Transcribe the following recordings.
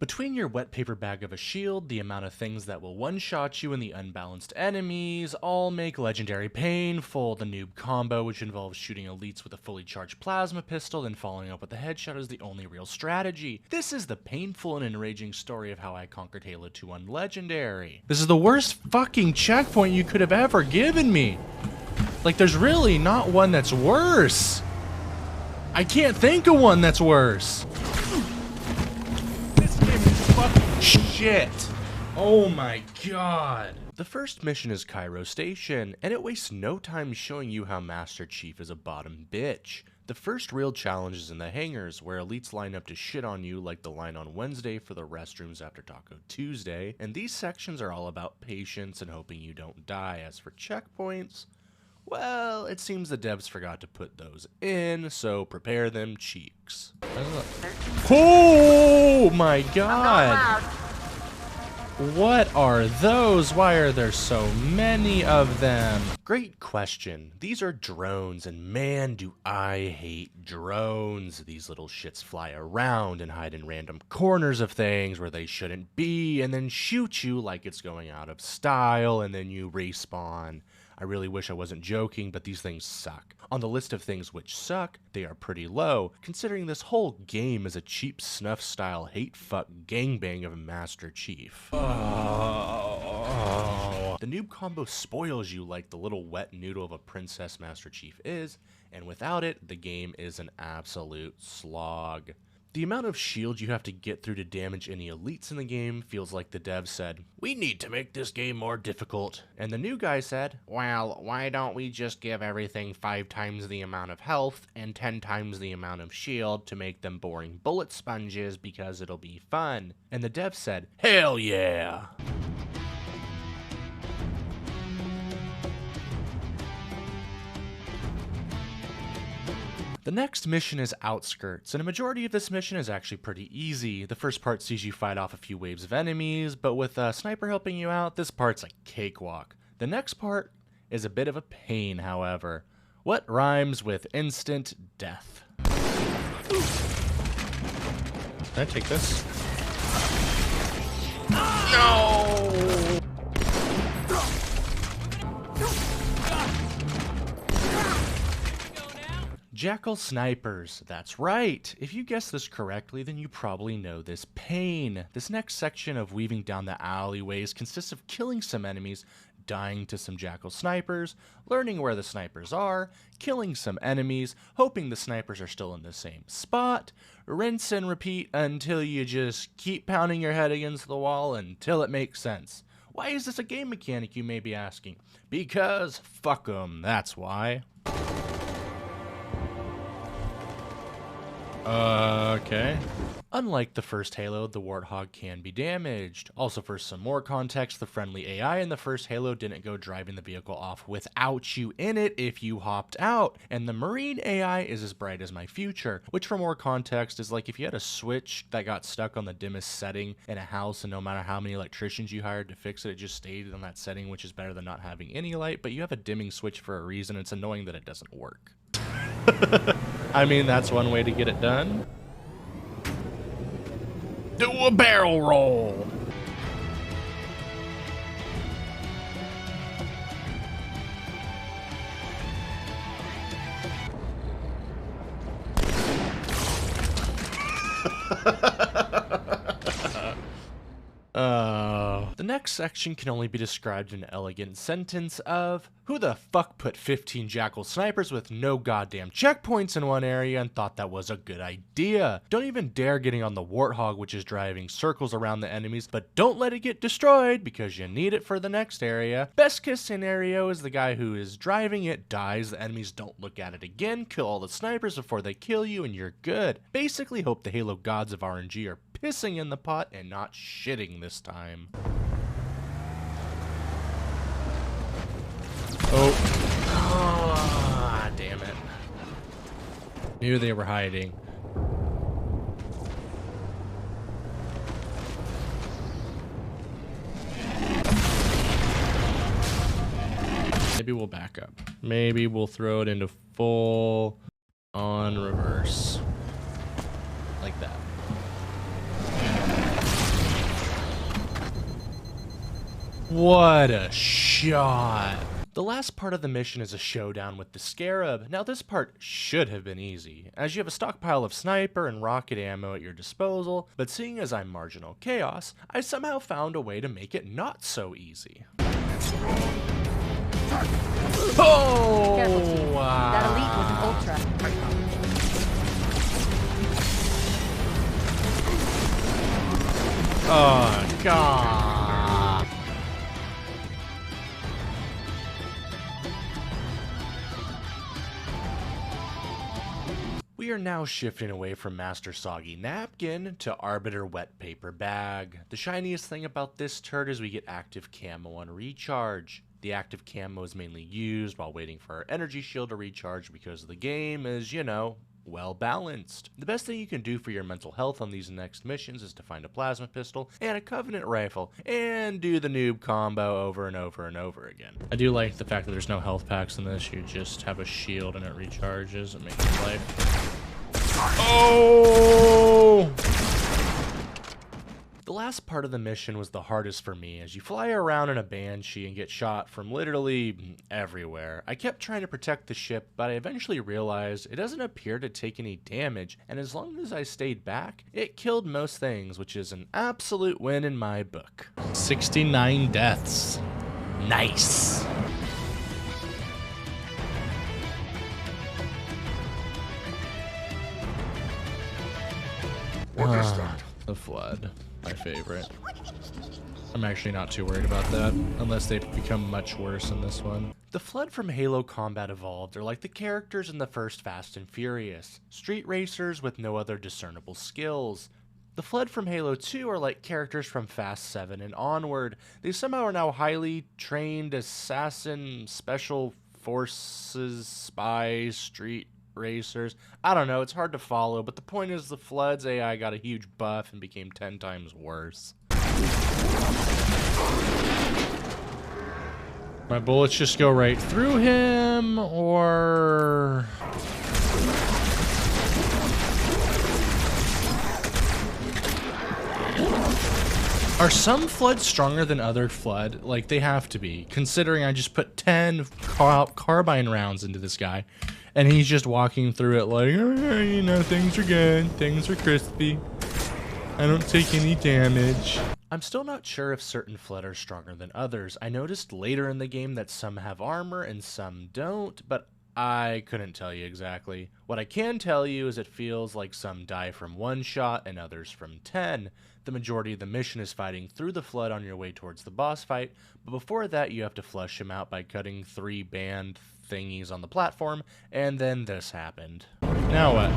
Between your wet paper bag of a shield, the amount of things that will one-shot you, and the unbalanced enemies, all make Legendary painful. The noob combo, which involves shooting elites with a fully charged plasma pistol, then following up with a headshot, is the only real strategy. This is the painful and enraging story of how I conquered Halo 2 on Legendary. This is the worst fucking checkpoint you could have ever given me. Like, there's really not one that's worse. I can't think of one that's worse. Shit. Oh my god. The first mission is Cairo Station, and it wastes no time showing you how Master Chief is a bottom bitch. The first real challenge is in the hangars, where elites line up to shit on you like the line on Wednesday for the restrooms after Taco Tuesday, and these sections are all about patience and hoping you don't die. As for checkpoints, well, it seems the devs forgot to put those in, so prepare them cheeks. Oh my god! What are those? Why are there so many of them? Great question. These are drones, and man, do I hate drones. These little shits fly around and hide in random corners of things where they shouldn't be, and then shoot you like it's going out of style, and then you respawn. I really wish I wasn't joking, but these things suck. On the list of things which suck, they are pretty low, considering this whole game is a cheap snuff-style hate-fuck gangbang of Master Chief. Oh. The noob combo spoils you like the little wet noodle of a Princess Master Chief is, and without it, the game is an absolute slog. The amount of shield you have to get through to damage any elites in the game feels like the devs said, "We need to make this game more difficult." And the new guy said, "Well, why don't we just give everything 5 times the amount of health and 10 times the amount of shield to make them boring bullet sponges because it'll be fun." And the devs said, "Hell yeah." The next mission is Outskirts, and a majority of this mission is actually pretty easy. The first part sees you fight off a few waves of enemies, but with a sniper helping you out, this part's a cakewalk. The next part is a bit of a pain, however. What rhymes with instant death? Can I take this? No! Jackal snipers, that's right. If you guessed this correctly, then you probably know this pain. This next section of weaving down the alleyways consists of killing some enemies, dying to some jackal snipers, learning where the snipers are, killing some enemies, hoping the snipers are still in the same spot, rinse and repeat until you just keep pounding your head against the wall until it makes sense. Why is this a game mechanic, you may be asking? Because fuck 'em, that's why. Okay. Unlike the first Halo, the Warthog can be damaged. Also, for some more context, the friendly AI in the first Halo didn't go driving the vehicle off without you in it if you hopped out. And the Marine AI is as bright as my future, which for more context is like if you had a switch that got stuck on the dimmest setting in a house, and no matter how many electricians you hired to fix it, it just stayed on that setting, which is better than not having any light, but you have a dimming switch for a reason. It's annoying that it doesn't work. I mean, that's one way to get it done. Do a barrel roll! The next section can only be described in an elegant sentence of, who the fuck put 15 jackal snipers with no goddamn checkpoints in one area and thought that was a good idea? Don't even dare getting on the Warthog, which is driving circles around the enemies, but don't let it get destroyed because you need it for the next area. Best case scenario is the guy who is driving it dies, the enemies don't look at it again, kill all the snipers before they kill you, and you're good. Basically hope the Halo gods of RNG are pissing in the pot and not shitting this time. Oh, damn it. Knew they were hiding. Maybe we'll back up. Maybe we'll throw it into full on reverse. Like that. What a shot. The last part of the mission is a showdown with the Scarab. Now this part should have been easy, as you have a stockpile of sniper and rocket ammo at your disposal, but seeing as I'm Marginal Chaos, I somehow found a way to make it not so easy. Oh! Careful, team. That elite was an ultra. Oh, God. We are now shifting away from Master Soggy Napkin to Arbiter Wet Paper Bag. The shiniest thing about this turd is we get active camo on recharge. The active camo is mainly used while waiting for our energy shield to recharge because the game is, you know, well balanced. The best thing you can do for your mental health on these next missions is to find a plasma pistol and a Covenant rifle and do the noob combo over and over and over again. I do like the fact that there's no health packs in this. You just have a shield and it recharges. It makes life. Oh! The last part of the mission was the hardest for me, as you fly around in a Banshee and get shot from literally everywhere. I kept trying to protect the ship, but I eventually realized it doesn't appear to take any damage, and as long as I stayed back, it killed most things, which is an absolute win in my book. 69 deaths. Nice. The Flood. My favorite. I'm actually not too worried about that, unless they become much worse in this one. The Flood from Halo Combat Evolved are like the characters in the first Fast and Furious, street racers with no other discernible skills. The Flood from Halo 2 are like characters from Fast 7 and onward. They somehow are now highly trained assassin, special forces, spies, street racers. I don't know, it's hard to follow, but the point is the Flood's AI got a huge buff and became 10 times worse. My bullets just go right through him, or... Are some Floods stronger than other Flood? Like, they have to be, considering I just put 10 carbine rounds into this guy. And he's just walking through it like, oh, you know, things are good, things are crispy. I don't take any damage. I'm still not sure if certain Flood are stronger than others. I noticed later in the game that some have armor and some don't, but I couldn't tell you exactly. What I can tell you is it feels like some die from 1 shot and others from 10. The majority of the mission is fighting through the Flood on your way towards the boss fight, but before that you have to flush him out by cutting 3 band thingies on the platform, and then this happened. Now what?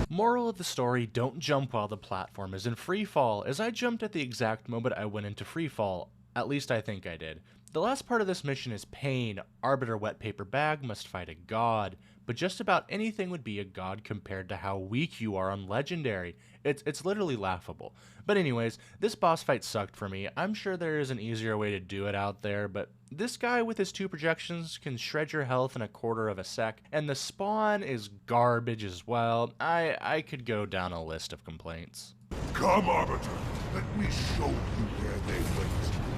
Moral of the story, don't jump while the platform is in freefall, as I jumped at the exact moment I went into freefall. At least I think I did. The last part of this mission is pain. Arbiter Wet Paper Bag must fight a god, but just about anything would be a god compared to how weak you are on Legendary. It's literally laughable. But anyways, this boss fight sucked for me. I'm sure there is an easier way to do it out there, but this guy with his 2 projections can shred your health in a quarter of a sec, and the spawn is garbage as well. I could go down a list of complaints. Come, Arbiter, let me show you where they went.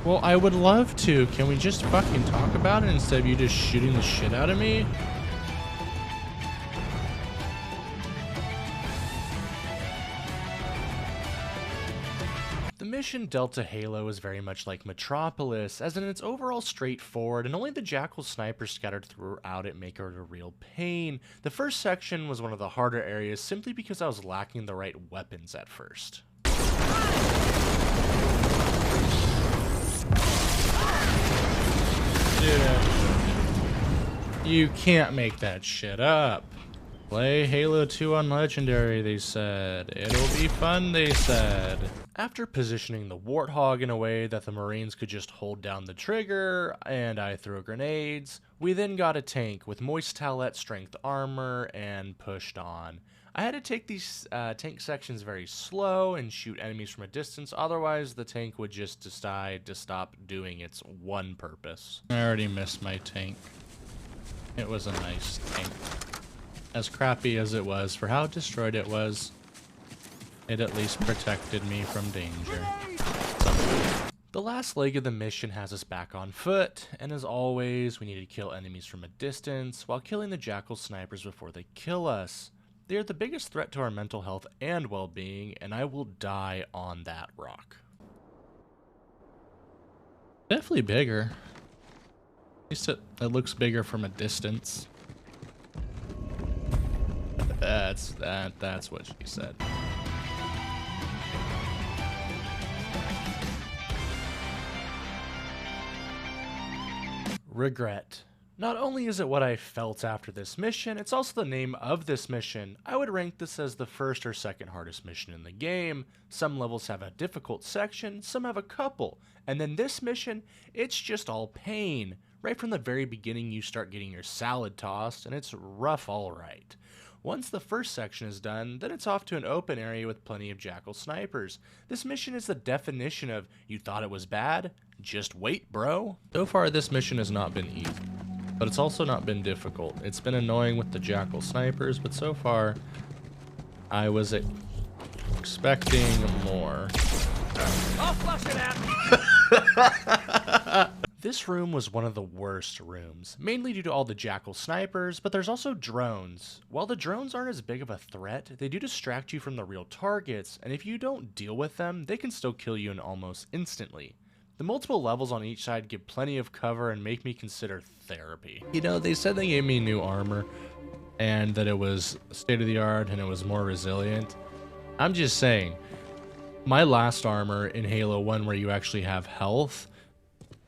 Well, I would love to. Can we just fucking talk about it instead of you just shooting the shit out of me? The mission Delta Halo is very much like Metropolis, as in it's overall straightforward, and only the Jackal snipers scattered throughout it make it a real pain. The first section was one of the harder areas simply because I was lacking the right weapons at first. Dude, you can't make that shit up. Play Halo 2 on Legendary, they said. It'll be fun, they said. After positioning the Warthog in a way that the Marines could just hold down the trigger, and I threw grenades, we then got a tank with Moist Towelette strength armor and pushed on. I had to take these tank sections very slow and shoot enemies from a distance, otherwise the tank would just decide to stop doing its one purpose. I already missed my tank. It was a nice tank. As crappy as it was for how destroyed it was, it at least protected me from danger. The last leg of the mission has us back on foot, and as always, we need to kill enemies from a distance while killing the jackal snipers before they kill us. They are the biggest threat to our mental health and well-being, and I will die on that rock. Definitely bigger. At least it looks bigger from a distance. That's what she said. Regret. Not only is it what I felt after this mission, it's also the name of this mission. I would rank this as the first or second hardest mission in the game. Some levels have a difficult section, some have a couple. And then this mission, it's just all pain. Right from the very beginning you start getting your salad tossed, and it's rough alright. Once the first section is done, then it's off to an open area with plenty of jackal snipers. This mission is the definition of, you thought it was bad? Just wait, bro. So far this mission has not been easy, but it's also not been difficult. It's been annoying with the jackal snipers, but so far I was expecting more. I'll flush it out! This room was one of the worst rooms, mainly due to all the jackal snipers, but there's also drones. While the drones aren't as big of a threat, they do distract you from the real targets, and if you don't deal with them, they can still kill you in almost instantly. The multiple levels on each side give plenty of cover and make me consider therapy. You know, they said they gave me new armor, and that it was state-of-the-art and it was more resilient. I'm just saying, my last armor in Halo 1 where you actually have health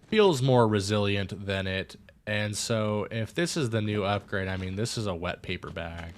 feels more resilient than it, and so if this is the new upgrade, I mean, this is a wet paper bag.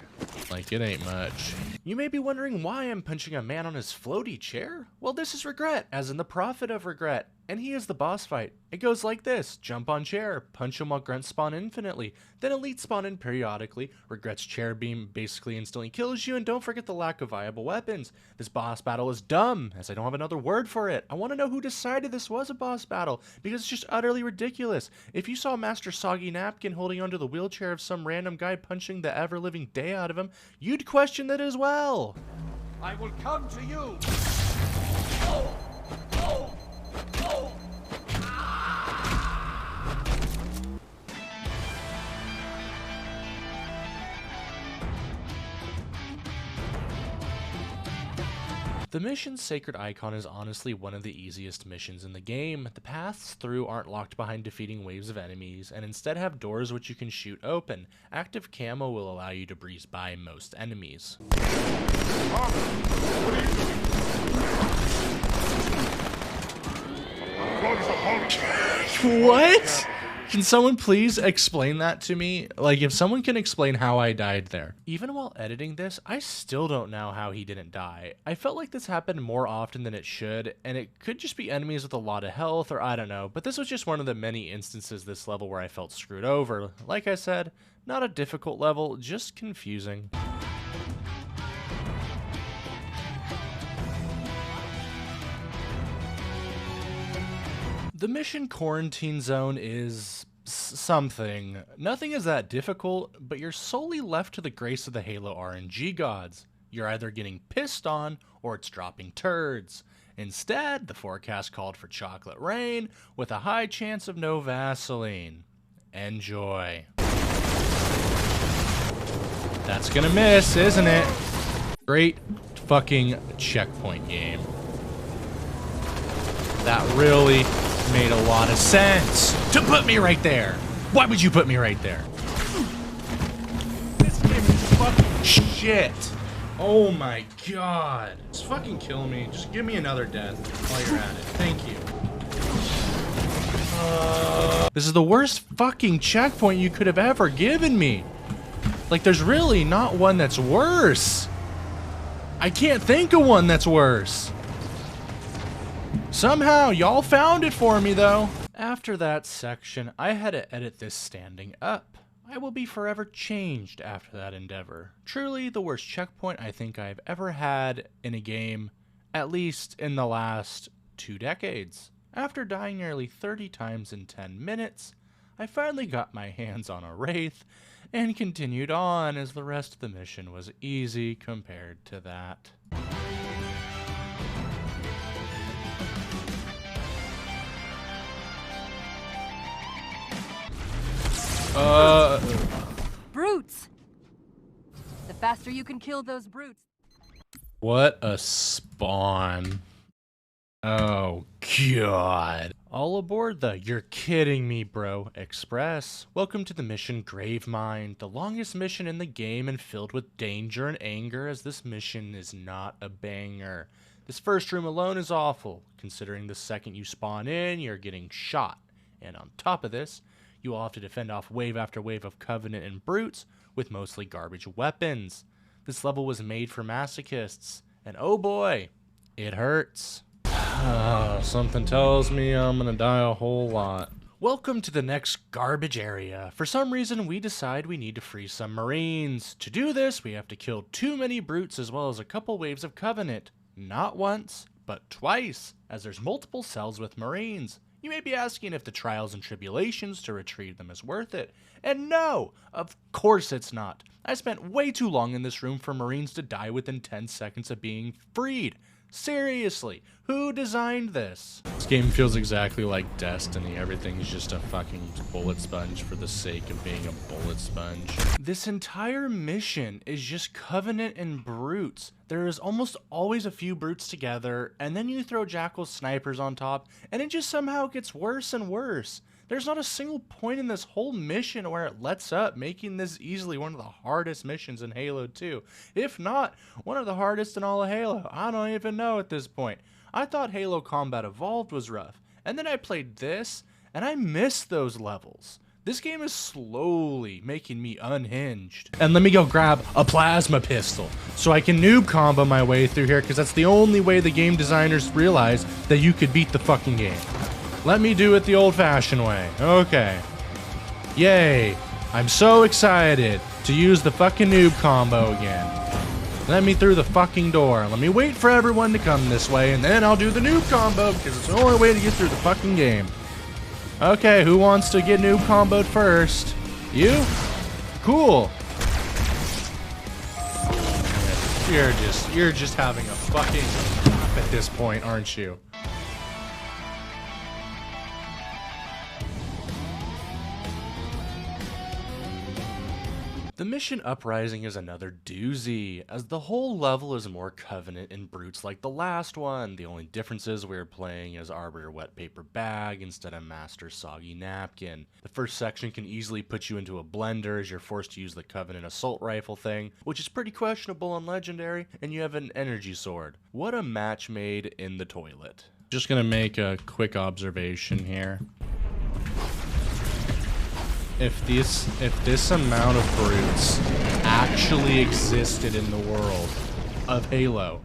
Like, it ain't much. You may be wondering why I'm punching a man on his floaty chair? Well, this is Regret, as in the Prophet of Regret, and he is the boss fight. It goes like this: jump on chair, punch him while grunts spawn infinitely, then elite spawn in periodically, Regret's chair beam basically instantly kills you, and don't forget the lack of viable weapons. This boss battle is dumb, as I don't have another word for it. I want to know who decided this was a boss battle, because it's just utterly ridiculous. If you saw Master Soggy Napkin holding onto the wheelchair of some random guy punching the ever-living day out of him, you'd question that as well. I will come to you! The mission's Sacred Icon is honestly one of the easiest missions in the game. The paths through aren't locked behind defeating waves of enemies, and instead have doors which you can shoot open. Active camo will allow you to breeze by most enemies. What? Can someone please explain that to me? Like, if someone can explain how I died there. Even while editing this, I still don't know how he didn't die. I felt like this happened more often than it should, and it could just be enemies with a lot of health, or I don't know, but this was just one of the many instances this level where I felt screwed over. Like I said, not a difficult level, just confusing. The mission Quarantine Zone is something. Nothing is that difficult, but you're solely left to the grace of the Halo RNG gods. You're either getting pissed on, or it's dropping turds. Instead, the forecast called for chocolate rain, with a high chance of no Vaseline. Enjoy. That's gonna miss, isn't it? Great fucking checkpoint game. That really made a lot of sense to put me right there. Why would you put me right there? This game is fucking shit. Oh my god. Just fucking kill me. Just give me another death while you're at it. Thank you. This is the worst fucking checkpoint you could have ever given me. Like, there's really not one that's worse. I can't think of one that's worse. Somehow, y'all found it for me, though. After that section, I had to edit this standing up. I will be forever changed after that endeavor. Truly the worst checkpoint I think I've ever had in a game, at least in the last 2 decades. After dying nearly 30 times in 10 minutes, I finally got my hands on a Wraith and continued on as the rest of the mission was easy compared to that. Brutes! The faster you can kill those brutes. What a spawn. Oh, God. All aboard the "You're kidding me, bro" Express. Welcome to the mission Gravemind, the longest mission in the game and filled with danger and anger, as this mission is not a banger. This first room alone is awful, considering the second you spawn in, you're getting shot. And on top of this, you will have to defend off wave after wave of Covenant and brutes with mostly garbage weapons. This level was made for masochists, and oh boy, it hurts. Something tells me I'm gonna die a whole lot. Welcome to the next garbage area. For some reason, we decide we need to free some Marines. To do this, we have to kill too many brutes as well as a couple waves of Covenant. Not once, but twice, as there's multiple cells with Marines. You may be asking if the trials and tribulations to retrieve them is worth it. And no, of course it's not. I spent way too long in this room for Marines to die within 10 seconds of being freed. Seriously, who designed this? This game feels exactly like Destiny. Everything's just a fucking bullet sponge for the sake of being a bullet sponge. This entire mission is just Covenant and brutes. There is almost always a few brutes together, and then you throw Jackal snipers on top, and it just somehow gets worse and worse. There's not a single point in this whole mission where it lets up, making this easily one of the hardest missions in Halo 2. If not, one of the hardest in all of Halo. I don't even know at this point. I thought Halo Combat Evolved was rough, and then I played this, and I missed those levels. This game is slowly making me unhinged. And let me go grab a plasma pistol so I can noob combo my way through here, because that's the only way the game designers realize that you could beat the fucking game. Let me do it the old-fashioned way. Okay. Yay. I'm so excited to use the fucking noob combo again. Let me through the fucking door. Let me wait for everyone to come this way, and then I'll do the noob combo, because it's the only way to get through the fucking game. Okay, who wants to get noob comboed first? You? Cool. You're just having a fucking laugh at this point, aren't you? The mission Uprising is another doozy, as the whole level is more Covenant and brutes like the last one. The only difference is we're playing as Arbiter Wet Paper Bag instead of Master Soggy Napkin. The first section can easily put you into a blender as you're forced to use the Covenant assault rifle thing, which is pretty questionable on Legendary, and you have an energy sword. What a match made in the toilet. Just gonna make a quick observation here. If this amount of brutes actually existed in the world of Halo,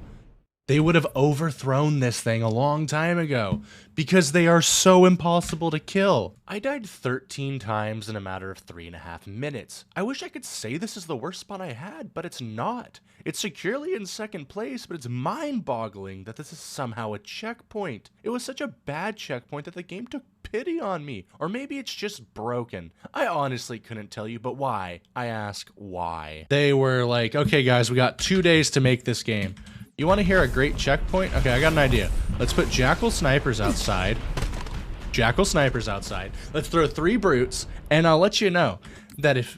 they would have overthrown this thing a long time ago, because they are so impossible to kill. I died 13 times in a matter of 3.5 minutes. I wish I could say this is the worst spawn I had, but it's not. It's securely in second place, but it's mind-boggling that this is somehow a checkpoint. It was such a bad checkpoint that the game took pity on me. Or maybe it's just broken. I honestly couldn't tell you, but why? I ask why. They were like, okay guys, we got 2 days to make this game. You want to hear a great checkpoint? Okay, I got an idea. Let's put Jackal snipers outside. Jackal snipers outside. Let's throw 3 brutes, and I'll let you know that if...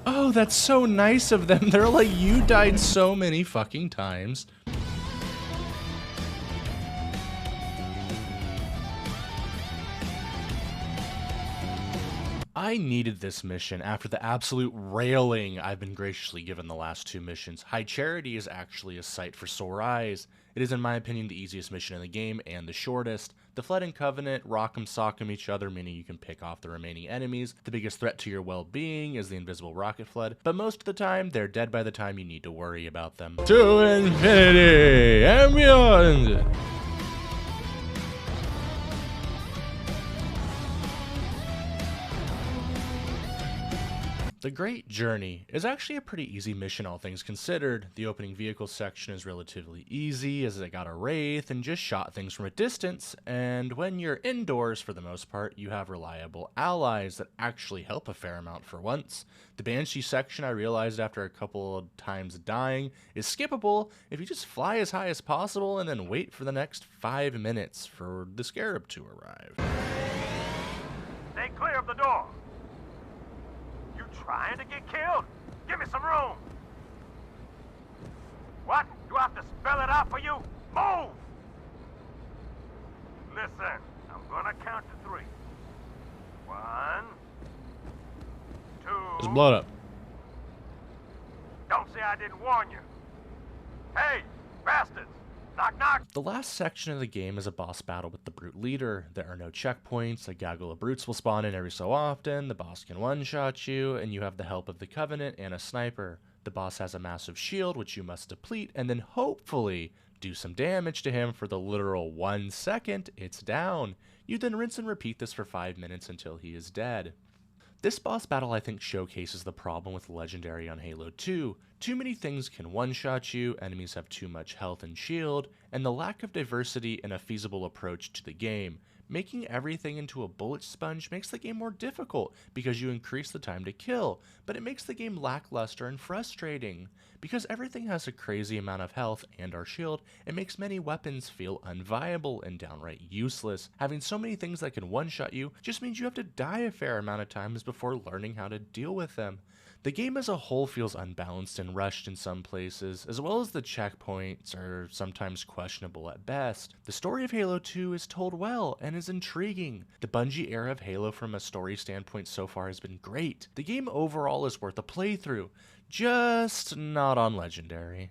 Oh, that's so nice of them. They're like, you died so many fucking times. I needed this mission after the absolute railing I've been graciously given the last 2 missions. High Charity is actually a sight for sore eyes. It is, in my opinion, the easiest mission in the game and the shortest. The Flood and Covenant rock'em sock'em each other, meaning you can pick off the remaining enemies. The biggest threat to your well-being is the invisible rocket flood, but most of the time, they're dead by the time you need to worry about them. To infinity and beyond! The Great Journey is actually a pretty easy mission, all things considered. The opening vehicle section is relatively easy, as I got a Wraith and just shot things from a distance, and when you're indoors for the most part, you have reliable allies that actually help a fair amount for once. The Banshee section, I realized after a couple of times dying, is skippable if you just fly as high as possible and then wait for the next 5 minutes for the Scarab to arrive. Stay clear of the door. You trying to get killed? Give me some room. What? Do I have to spell it out for you? Move! Listen, I'm gonna count to 3. 1, 2... Just blow it up. Don't say I didn't warn you. Hey, bastards! Knock, knock! The last section of the game is a boss battle with the Brute Leader. There are no checkpoints, a gaggle of brutes will spawn in every so often, the boss can one-shot you, and you have the help of the Covenant and a sniper. The boss has a massive shield which you must deplete, and then hopefully do some damage to him for the literal 1 second it's down. You then rinse and repeat this for 5 minutes until he is dead. This boss battle I think showcases the problem with Legendary on Halo 2. Too many things can one-shot you, enemies have too much health and shield, and the lack of diversity in a feasible approach to the game. Making everything into a bullet sponge makes the game more difficult because you increase the time to kill, but it makes the game lackluster and frustrating. Because everything has a crazy amount of health and our shield, it makes many weapons feel unviable and downright useless. Having so many things that can one-shot you just means you have to die a fair amount of times before learning how to deal with them. The game as a whole feels unbalanced and rushed in some places, as well as the checkpoints are sometimes questionable at best. The story of Halo 2 is told well and is intriguing. The Bungie era of Halo from a story standpoint so far has been great. The game overall is worth a playthrough, just not on Legendary.